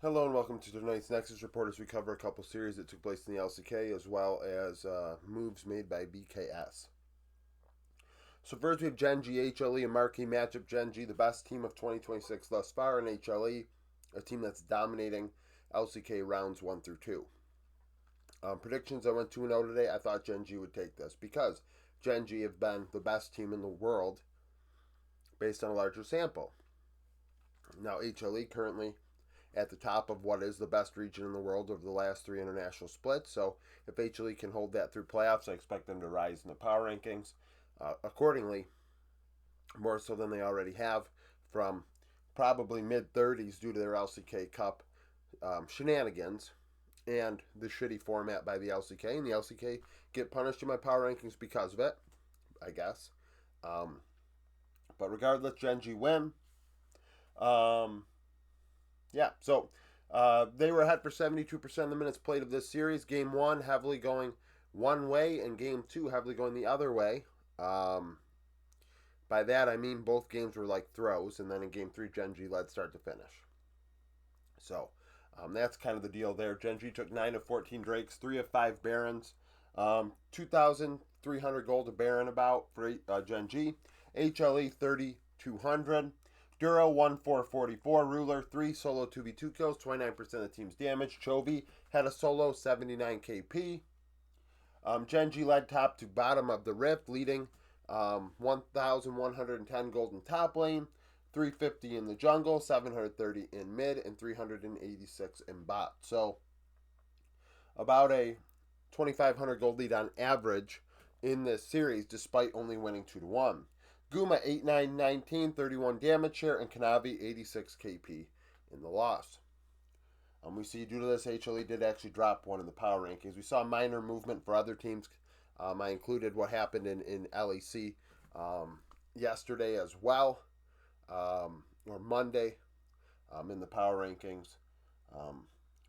Hello and welcome to tonight's Nexus Report as we cover a couple series that took place in the LCK as well as moves made by VKS. So first we have gen.g, HLE, a marquee matchup. Gen.g, the best team of 2026 thus far, and HLE, a team that's dominating LCK rounds 1 through 2. Predictions, I went 2-0 today. I thought gen.g would take this because gen.g have been the best team in the world based on a larger sample. Now HLE currently at the top of what is the best region in the world over the last 3 international splits. So if HLE can hold that through playoffs, I expect them to rise in the power rankings accordingly, more so than they already have, from probably mid-30s due to their LCK Cup shenanigans and the shitty format by the LCK. And the LCK get punished in my power rankings because of it, I guess. But regardless, gen.g win. So they were ahead for 72% of the minutes played of this series. Game 1 heavily going one way, and Game 2 heavily going the other way. By that I mean both games were like throws, and then in Game 3, gen.g led start to finish. So that's kind of the deal there. gen.g took 9 of 14 Drakes, 3 of 5 Barons, 2,300 gold a Baron about for gen.g. HLE 3,200. Duro 1,444. Ruler 3 solo 2v2 kills, 29% of the team's damage. Chovy had a solo 79 KP. gen.g led top to bottom of the rift, leading 1,110 gold in top lane, 350 in the jungle, 730 in mid, and 386 in bot. So about a 2,500 gold lead on average in this series, despite only winning 2-1. Guma 8-9-19, 31 damage share, and Kanavi 86 KP in the loss. We see due to this, HLE did actually drop one in the power rankings. We saw minor movement for other teams. I included what happened in LEC yesterday as well, or Monday, in the power rankings.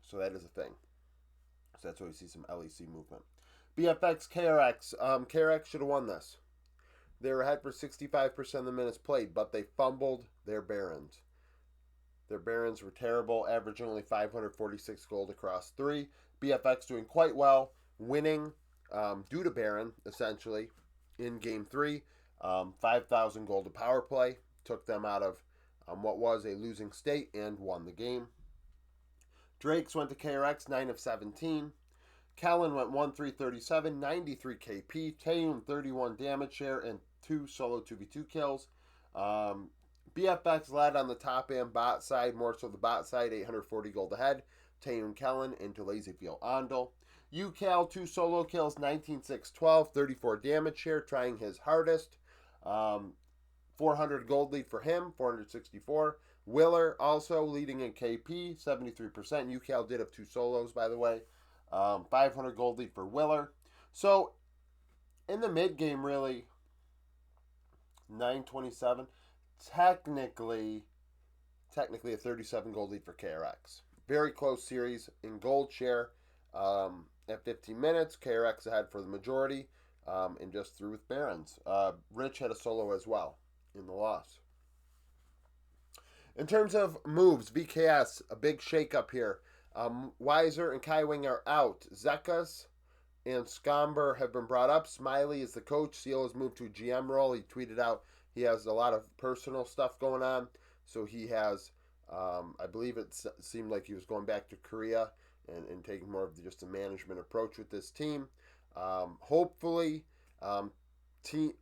So that is a thing. So that's why we see some LEC movement. BFX KRX. KRX should have won this. They were ahead for 65% of the minutes played, but they fumbled their Barons. Their Barons were terrible, averaging only 546 gold across 3. BFX doing quite well, winning due to Baron, essentially, in Game 3. 5,000 gold to power play. Took them out of what was a losing state and won the game. Drakes went to KRX, 9 of 17. Kellen went 1-3-37, 93 KP. Taeyoon 31 damage share and 2 solo 2v2 kills. BFX led on the top and bot side, more so the bot side, 840 gold ahead. Taeyoon Kellen into Lazyfield Andal. UCal 2 solo kills, 19-6-12, 34 damage share, trying his hardest. 400 gold lead for him, 464. Willer also leading in KP, 73%. UCal did have 2 solos, by the way. 500 gold lead for Willer. So, in the mid game, really, 927. Technically a 37 gold lead for KRX. Very close series in gold share. At 15 minutes, KRX ahead for the majority, and just through with Barons. Rich had a solo as well in the loss. In terms of moves, VKS, a big shakeup here. Weiser and Kaiwing are out. Zekas and Scomber have been brought up. Smiley is the coach. Seal has moved to a GM role. He tweeted out he has a lot of personal stuff going on. So he has, I believe it seemed like he was going back to Korea and taking more of just a management approach with this team. Hopefully,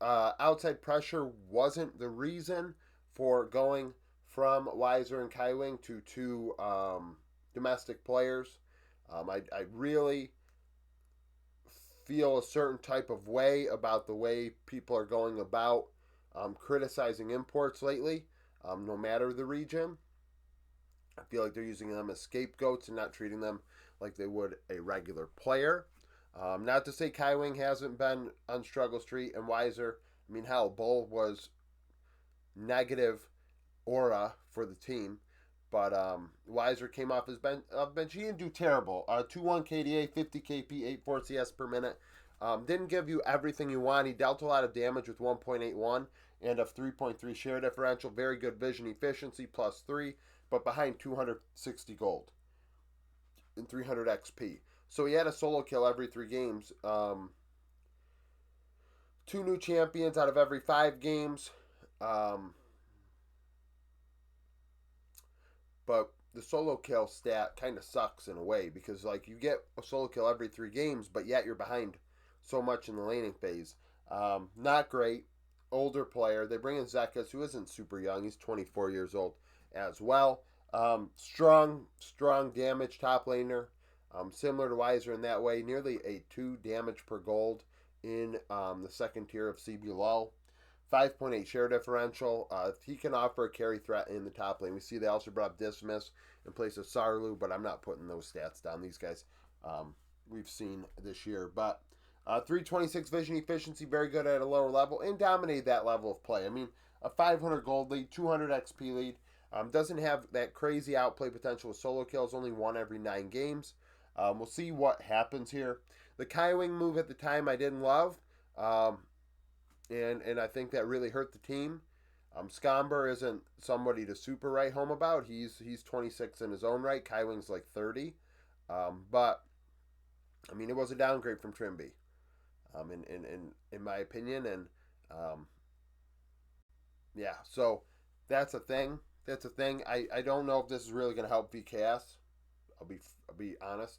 outside pressure wasn't the reason for going from Weiser and Kaiwing to 2 domestic players. I really feel a certain type of way about the way people are going about criticizing imports lately, no matter the region. I feel like they're using them as scapegoats and not treating them like they would a regular player. Not to say Kaiwing hasn't been on struggle street, and Weiser, I mean, hell, Bull was negative aura for the team. But Weiser came off his bench. He didn't do terrible. 2-1 KDA, 50 KP, 8-4 CS per minute. Didn't give you everything you want. He dealt a lot of damage with 1.81 and a 3.3 share differential. Very good vision efficiency, +3, but behind 260 gold. and 300 XP. So he had a solo kill every 3 games. 2 new champions out of every 5 games. Um, but the solo kill stat kind of sucks in a way because like you get a solo kill every 3 games, but yet you're behind so much in the laning phase. Not great. Older player. They bring in Zekas, who isn't super young. He's 24 years old as well. Strong damage top laner. Similar to Weiser in that way. Nearly a 2 damage per gold in the second tier of CB LoL. 5.8 share differential. He can offer a carry threat in the top lane. We see they also brought up Dismiss in place of Sarlu, but I'm not putting those stats down. These guys we've seen this year. But 326 vision efficiency, very good at a lower level, and dominated that level of play. I mean, a 500 gold lead, 200 XP lead. Doesn't have that crazy outplay potential with solo kills, only 1 every 9 games. We'll see what happens here. The Kaiwing move at the time I didn't love. And I think that really hurt the team. Scomber isn't somebody to super write home about. He's 26 in his own right. Kaiwing's like 30. But, I mean, it was a downgrade from Trimby, in my opinion. And, yeah, so that's a thing. That's a thing. I don't know if this is really going to help VKS. I'll be honest.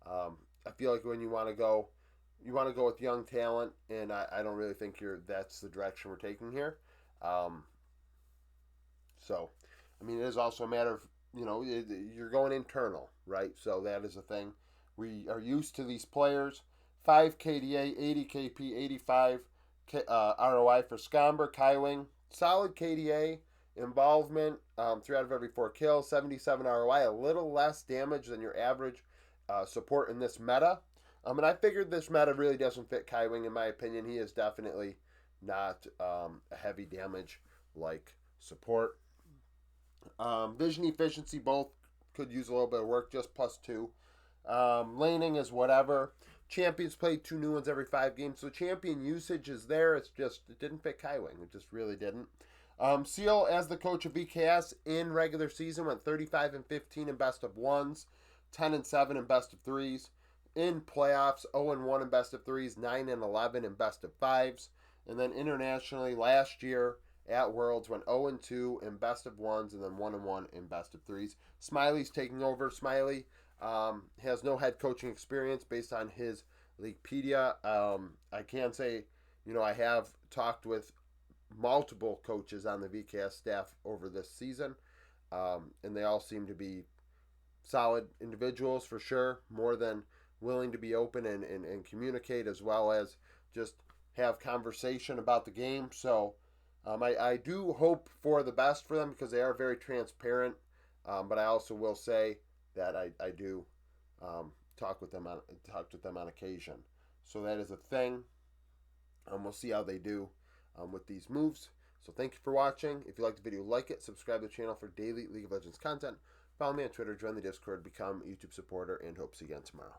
I feel like when you want to go with young talent, and I don't really think that's the direction we're taking here. So, I mean, it is also a matter of, you're going internal, right? So that is a thing. We are used to these players. 5 KDA, 80 KP, 85 ROI for Scomber, Kaiwing. Solid KDA involvement, 3 out of every 4 kills, 77 ROI, a little less damage than your average support in this meta. And I figured this meta really doesn't fit Kaiwing, in my opinion. He is definitely not a heavy damage like support. Vision efficiency, both could use a little bit of work, just +2. Laning is whatever. Champions played 2 new ones every 5 games, so champion usage is there. It didn't fit Kaiwing. It just really didn't. Seal, as the coach of VKS in regular season, went 35-15 in best of ones, 10-7 in best of threes. In playoffs, 0-1 in best of threes, 9-11 in best of fives. And then internationally, last year at Worlds, went 0-2 in best of ones, and then 1-1 in best of threes. Smiley's taking over. Smiley has no head coaching experience based on his Leaguepedia. I can say, I have talked with multiple coaches on the VKS staff over this season, and they all seem to be solid individuals for sure, more than willing to be open and communicate, as well as just have conversation about the game. So I do hope for the best for them because they are very transparent, but I also will say that I do talk with them on occasion. So that is a thing. We'll see how they do with these moves. So thank you for watching. If you liked the video, like it, subscribe to the channel for daily League of Legends content. Follow me on Twitter, join the Discord, become a YouTube supporter, and hope to see you again tomorrow.